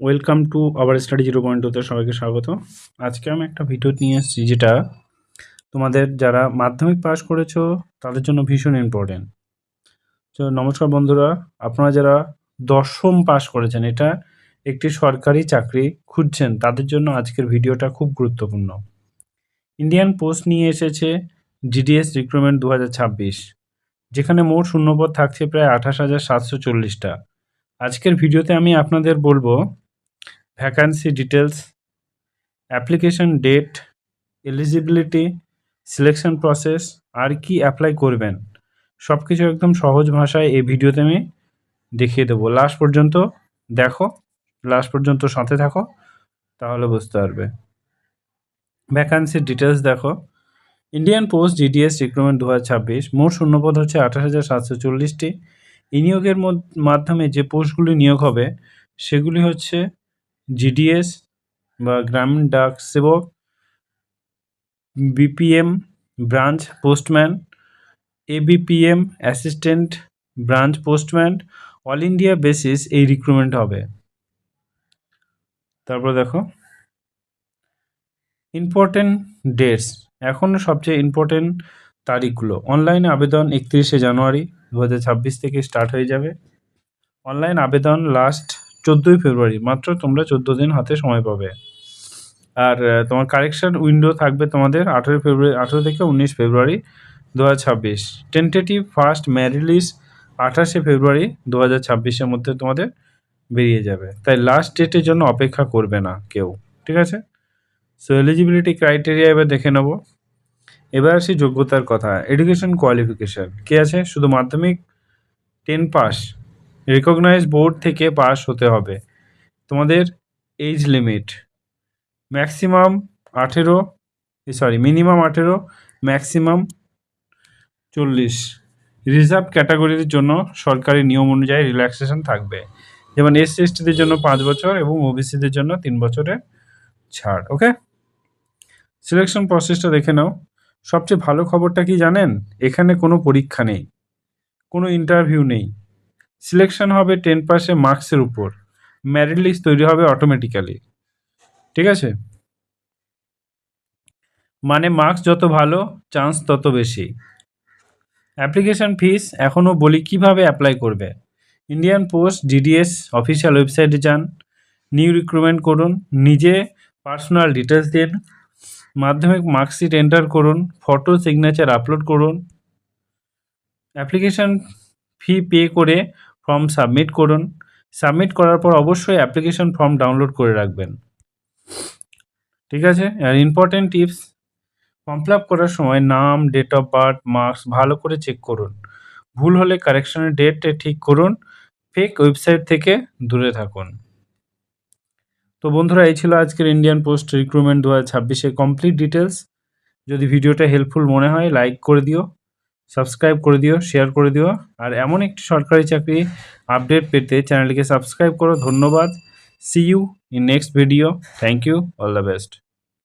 Welcome to our study 0.2 সবাইকে স্বাগত। আজকে আমি একটা ভিডিও নিয়ে এসেছি যেটা তোমাদের যারা মাধ্যমিক পাস করেছো তাদের জন্য ভীষণ ইম্পর্টেন্ট। তো নমস্কার বন্ধুরা, আপনারা যারা দশম পাস করেছেন, এটা একটি সরকারি চাকরি খুঁজছেন, তাদের জন্য আজকের ভিডিওটা খুব গুরুত্বপূর্ণ। ইন্ডিয়ান পোস্ট নিয়ে এসেছে জিডিএস রিক্রুটমেন্ট 2026, যেখানে মোট শূন্যপদ থাকছে প্রায় 28,740টা। আজকের ভিডিওতে আমি আপনাদের বলবো vacancy details, application date, eligibility, selection process, আর কি অ্যাপ্লাই করবেন, সব কিছু একদম সহজ ভাষায় এই ভিডিওতে আমি দেখিয়ে দেবো। লাস্ট পর্যন্ত দেখো, লাস্ট পর্যন্ত সাথে থাকো, তাহলে বুঝতে পারবে। ভ্যাকান্সি ডিটেলস দেখো, ইন্ডিয়ান পোস্ট জিডিএস রিক্রুটমেন্ট 2026, মোট শূন্যপদ হচ্ছে 28,740টি। এই নিয়োগের মাধ্যমে যে পোস্টগুলি নিয়োগ হবে সেগুলি হচ্ছে জিডিএস বা গ্রামীণ ডাক সেবক, BPM branch postman, ABPM assistant branch postman, all India basis এই রিক্রুটমেন্ট হবে। তারপর দেখো ইম্পর্টেন্ট ডেটস, এখন সবচেয়ে ইম্পর্টেন্ট তারিখগুলো। অনলাইনে আবেদন 31শে জানুয়ারি 2026 থেকে স্টার্ট হয়ে যাবে। অনলাইন আবেদন লাস্ট 14ই ফেব্রুয়ারি, মাত্র তোমরা 14 দিন হাতে সময় পাবে। আর তোমার কারেকশন উইন্ডো থাকবে তোমাদের 18 থেকে 19 ফেব্রুয়ারি 2026। টেন্টেটিভ ফার্স্ট মে রিলিজ 28শে ফেব্রুয়ারি 2026-এর মধ্যে তোমাদের বেরিয়ে যাবে, তাই লাস্ট ডেটের জন্য অপেক্ষা করবে না কেউ, ঠিক আছে? সো এলিজিবিলিটি ক্রাইটেরিয়া এবার দেখে নেব। এবার আসি যোগ্যতার কথা। এডুকেশন কোয়ালিফিকেশান কী আছে? শুধু মাধ্যমিক 10 পাস, রিকগনাইজ বোর্ড থেকে পাস হতে হবে। তোমাদের age limit maximum 18, minimum 18, maximum 40। Reserve ক্যাটাগরির জন্য সরকারি নিয়ম অনুযায়ী রিল্যাক্সেশন থাকবে, যেমন এসসি এসটিদের জন্য 5 বছর এবং ওবিসিদের জন্য 3 বছরের ছাড়। ওকে, সিলেকশন প্রসেসটা দেখে নাও। সবচেয়ে ভালো খবরটা কি জানেন? এখানে কোনো পরীক্ষা নেই, কোনো ইন্টারভিউ নেই। সিলেকশন হবে 10 পাসে মার্কসের উপর, মেরিট লিস্ট তৈরি হবে অটোমেটিক্যালি, ঠিক আছে? মানে মার্কস যত ভালো, চান্স তত বেশি। অ্যাপ্লিকেশান ফিস এখনও বলি কিভাবে অ্যাপ্লাই করবে। ইন্ডিয়ান পোস্ট জিডিএস অফিসিয়াল ওয়েবসাইটে যান, নিউ রিক্রুটমেন্ট করুন, নিজে পার্সোনাল ডিটেলস দিন, মাধ্যমিক মার্কশিট এন্টার করুন, ফটো সিগনেচার আপলোড করুন, অ্যাপ্লিকেশান ফি পে করে ফর্ম সাবমিট করুন। সাবমিট করার পর অবশ্যই অ্যাপ্লিকেশান ফর্ম ডাউনলোড করে রাখবেন, ঠিক আছে? আর important tips, form fill up করার সময় নাম, ডেট অফ বার্থ, মার্কস ভালো করে চেক করুন। ভুল হলে কারেকশনের ডেট ঠিক করুন। ফেক ওয়েবসাইট থেকে দূরে থাকুন। তো বন্ধুরা, এই ছিল আজকের ইন্ডিয়ান পোস্ট রিক্রুটমেন্ট 2026-এর কমপ্লিট ডিটেলস। যদি ভিডিওটা হেল্পফুল মনে হয় লাইক করে দিও, সাবস্ক্রাইব করে দিও, শেয়ার করে দিও। আর এমন একটি সরকারি চাকরি আপডেট পেতে চ্যানেলটিকে সাবস্ক্রাইব করো। ধন্যবাদ। See you in next video. Thank you, all the best.